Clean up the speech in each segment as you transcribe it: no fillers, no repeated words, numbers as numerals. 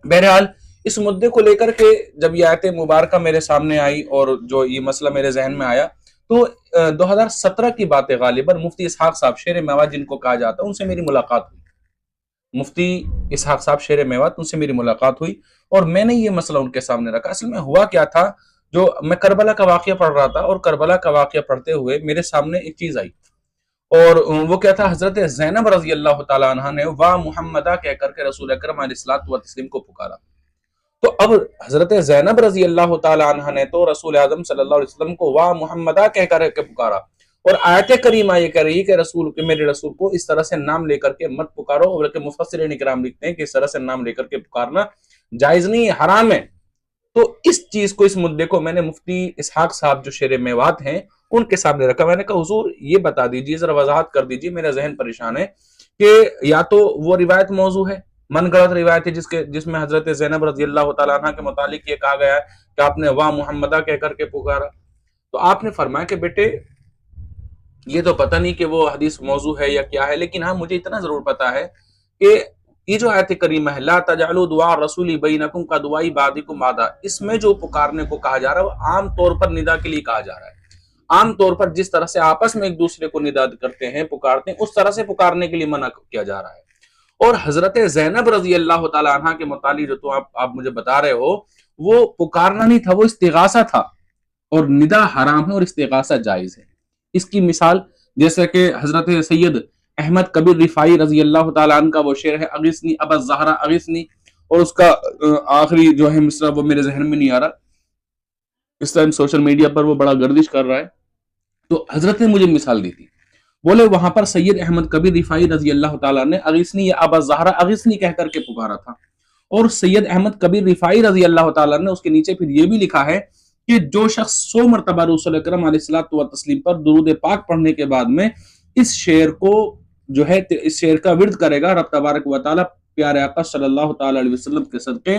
बहरहाल इस मुद्दे को लेकर के जब ये आयत मुबारका मेरे सामने आई और जो ये मसला मेरे जहन में आया, तो 2017 की बात है गालिबन, मुफ्ती इसहाक साहब शेर मेवात जिनको कहा जाता है, उनसे मेरी मुलाकात हुई। मुफ्ती इसहाक साहब शेर मेवात, उनसे मेरी मुलाकात हुई और मैंने ये मसला उनके सामने रखा। असल में हुआ क्या था, जो मैं करबला का वाकया पढ़ रहा था और करबला का वाकया पढ़ते हुए मेरे सामने एक चीज आई, और वो क्या था, हजरत ज़ैनब रजी अल्लाह तआला अन्हा ने वाह मुहम्मदा कह करके रसूल अकरम अलैहिस्सलातु व तस्लीम को पुकारा। तो अब हजरत ज़ैनब रजी अल्लाह तआला अन्हा ने तो रसूल आज़म सल्लल्लाहु अलैहि वसल्लम को वाह मुहम्मदा कह करके पुकारा, और आयत करीमा ये कह रही है कि रसूल के, मेरे रसूल को इस तरह से नाम लेकर के मत पुकारो, बल्कि मुफस्सिरीन इकराम लिखते हैं कि इस तरह से नाम लेकर के पुकारना जायज नहीं है, हराम है। तो इस चीज को, इस मुद्दे को मैंने मुफ्ती इसहाक साहब जो शेर मेवात हैं उनके सामने रखा। मैंने कहा हुजूर ये बता दीजिए, जरा वजाहत कर दीजिए, मेरा जहन परेशान है कि या तो वो रिवायत मौजू है, मन गढ़ंत रिवायत है, जिसमें हजरत ज़ैनब रजी अल्लाह तआला अन्हा के मुतालिक ये कहा गया है कि आपने वाह मुहम्मदा कह करके पुकारा। तो आपने फरमाया कि बेटे ये तो पता नहीं कि वो हदीस मौजू है या क्या है, लेकिन हाँ मुझे इतना जरूर पता है कि ये जो आयत करीमा है ला तजअलू दुआ रसूली बैनकुम का दुआई बादिकुम बादा, इसमें जो पुकारने को कहा जा रहा है वो आम तौर पर निदा के लिए कहा जा रहा है। आम तौर पर जिस तरह से आपस में एक दूसरे को निदा करते हैं, पुकारते हैं, उस तरह से पुकारने के लिए मना किया जा रहा है। और हजरत ज़ैनब रजी अल्लाह तआला अन्हा के मुतालिक जो तो आप मुझे बता रहे हो, वो पुकारना नहीं था, वो इस्तिगासा था, और निदा हराम है और इस्तिगासा जायज है। इसकी मिसाल जैसे कि हजरत सैयद अहमद कबीर रिफाई रजी अल्लाह तआला अन्हु का वो शेर है अगिस्नी अबा ज़हरा अगिस्नी, और उसका आखिरी जो है मिसरा वो मेरे जहन में नहीं आ रहा, इस टाइम सोशल मीडिया पर वो बड़ा गर्दिश कर रहा है। तो हजरत ने मुझे मिसाल दी थी, बोले वहां पर सैयद अहमद कबीर रिफाई रजी अल्लाह तआला ने अगिस्नी या अबा ज़हरा अगिस्नी कह करके पुकारा था, और सैयद अहमद कबीर रिफाई रजी अल्लाह तआला ने उसके नीचे फिर ये भी लिखा है कि जो शख्स 100 मरतबा रसूल अकरम अलैहिस्सलातु व तस्लीम पर दुरूद पाक पढ़ने के बाद में इस शेर को जो है, इस शेर का विर्द करेगा, रब तबारक व तआला प्यारे आका सल्लल्लाहु तआला अलैहि वसल्लम के सदके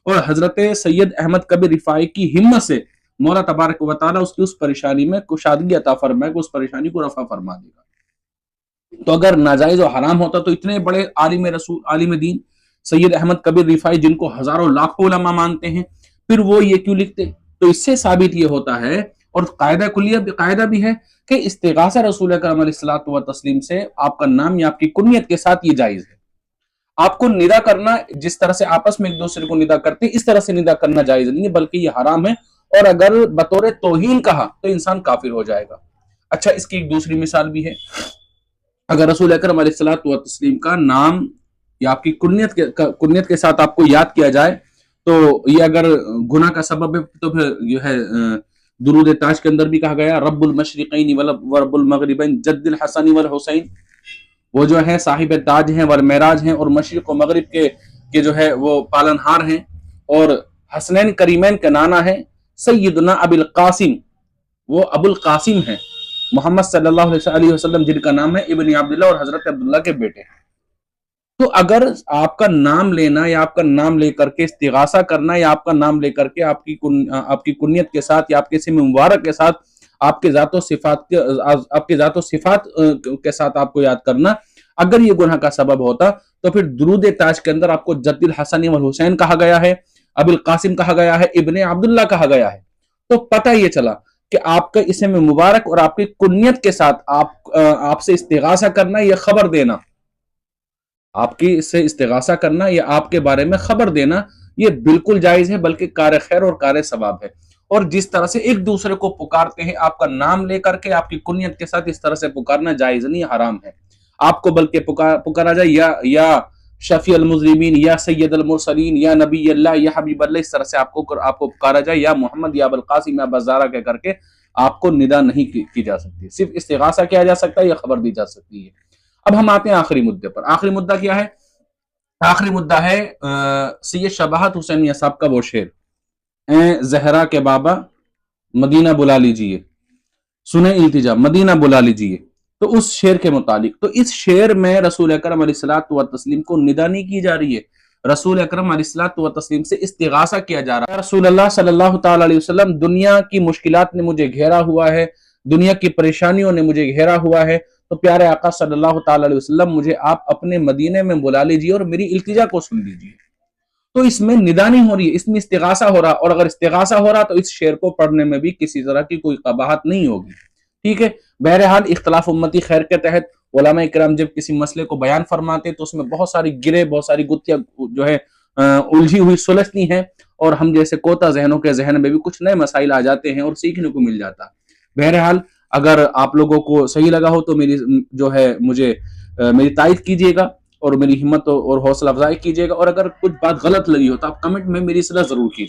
और हजरत सैयद अहमद कबीर रिफाई की हिम्मत से मौला तबारक व तआला उसकी उस परेशानी में कुशादगी अता फरमाएगा, उस परेशानी को रफा फरमा देगा। तो अगर नाजायज और हराम होता तो इतने बड़े आलिम रसूल, आलिम दीन सैयद अहमद कबीर रिफाई, जिनको हजारों लाखों उलमा मानते हैं, फिर वो ये क्यों लिखते? तो इससे साबित ये होता है, और कायदा भी है कि इस्तिगासा रसूल अकरम अलैहिस्सलातु व तस्लीम से आपका नाम या आपकी कुनियत के साथ ये जायज है। आपको निदा करना जिस तरह से आपस में एक दूसरे को निदा करते हैं, इस तरह से निदा करना जायज नहीं है, बल्कि ये हराम है, और अगर बतौर तौहीन कहा तो इंसान काफिर हो जाएगा। अच्छा, इसकी एक दूसरी मिसाल भी है। अगर रसूल अकरम अलैहिस्सलातु व तस्लीम का नाम या आपकी कुनियत के साथ आपको याद किया जाए, तो ये अगर गुनाह का सबब है तो फिर जो है दुरूद ताज के अंदर भी कहा गया रब्बुल मशरिकैन व रब्बुल मगरिबैन जद्दिल हसन वल हुसैन, वो जो है साहिब ताज हैं वल मेराज हैं, और मशरिक व मगरिब के जो है वो पालनहार हैं, और हसनैन करीमैन का नाना है सैयदना अबुल कासिम, वो अबुल कासिम है मोहम्मद सल्लल्लाहु अलैहि वसल्लम, जिनका नाम है इब्न अब्दुल्लाह और हजरत अब्दुल्लाह के बेटे हैं। तो अगर आपका नाम लेना या आपका नाम लेकर के इस्तिगासा करना या आपका नाम लेकर के आपकी कुनियत के साथ या आपके इस्म मुबारक के साथ आपके ज़ातो सिफात के साथ आपको याद करना, अगर ये गुनाह का सबब होता तो फिर दुरूद ताज के अंदर आपको जद्दिल हसन वल हुसैन कहा गया है, अबुल कासिम कहा गया है, इब्ने अब्दुल्लाह कहा गया है। तो पता ये चला कि आपका इस्म मुबारक और आपकी कुनियत के साथ आपसे इस्तिगासा करना या खबर देना, आपकी इससे इस्तिगासा करना या आपके बारे में खबर देना, ये बिल्कुल जायज है, बल्कि कार खैर और कार सवाब है। और जिस तरह से एक दूसरे को पुकारते हैं आपका नाम लेकर के, आपकी कुनियत के साथ, इस तरह से पुकारना जायज नहीं, हराम है। आपको बल्कि पुकारा जाए या शफी अल मुजरिमीन या सैयद अल मुरसलीन या नबी अल्लाह या हबीब अल्लाह, इस तरह से आपको पुकारा जाए, या मोहम्मद या अबुल कासिम या बज़ारा कह करके आपको निदा नहीं की जा सकती, सिर्फ इस्तिगासा किया जा सकता है या खबर दी जा सकती है। अब हम आते हैं आखिरी मुद्दे पर। आखिरी मुद्दा क्या है? आखिरी मुद्दा है सैयद शबाहत हुसैनिया साहब का वो शेर, ए जहरा के बाबा मदीना बुला लीजिए, सुने इल्तिजा मदीना बुला लीजिए। तो उस शेर के मुतालिक, तो इस शेर में रसूल अकरम अलैहिस्सलातु व तस्लीम को निदा नहीं की जा रही है, रसूल अकरम अलैहिस्सलातु व तस्लीम से इस्तिगासा किया जा रहा है। रसूल अल्लाह सल्लल्लाहु तआला अलैहि वसल्लम, दुनिया की मुश्किलात ने मुझे घेरा हुआ है, दुनिया की परेशानियों ने मुझे घेरा हुआ है, तो प्यारे आका सल्लल्लाहु तआला अलैहि वसल्लम मुझे आप अपने मदीने में बुला लीजिए और मेरी इल्तिजा को सुन लीजिए। تو اس میں ندا نہیں ہو رہی ہے، اس میں استغاثہ ہو رہا، اور اگر استغاثہ ہو رہا تو اس شعر کو پڑھنے میں بھی کسی طرح کی کوئی قباحت نہیں ہوگی، ٹھیک ہے۔ بہرحال اختلاف امتی خیر کے تحت علماء کرام جب کسی مسئلے کو بیان فرماتے تو اس میں بہت ساری گرے، بہت ساری گتھیاں جو ہے الجھی ہوئی سلجھتی ہیں، اور ہم جیسے کوتا ذہنوں کے ذہن میں بھی کچھ نئے مسائل آ جاتے ہیں اور سیکھنے کو مل جاتا۔ بہرحال اگر آپ لوگوں کو صحیح لگا ہو تو میری جو ہے مجھے میری تائید کیجیے گا اور میری ہمت اور حوصلہ افزائی کیجیے گا، اور اگر کچھ بات غلط لگی ہو تو آپ کمنٹ میں میری اصلاح ضرور کیجیے۔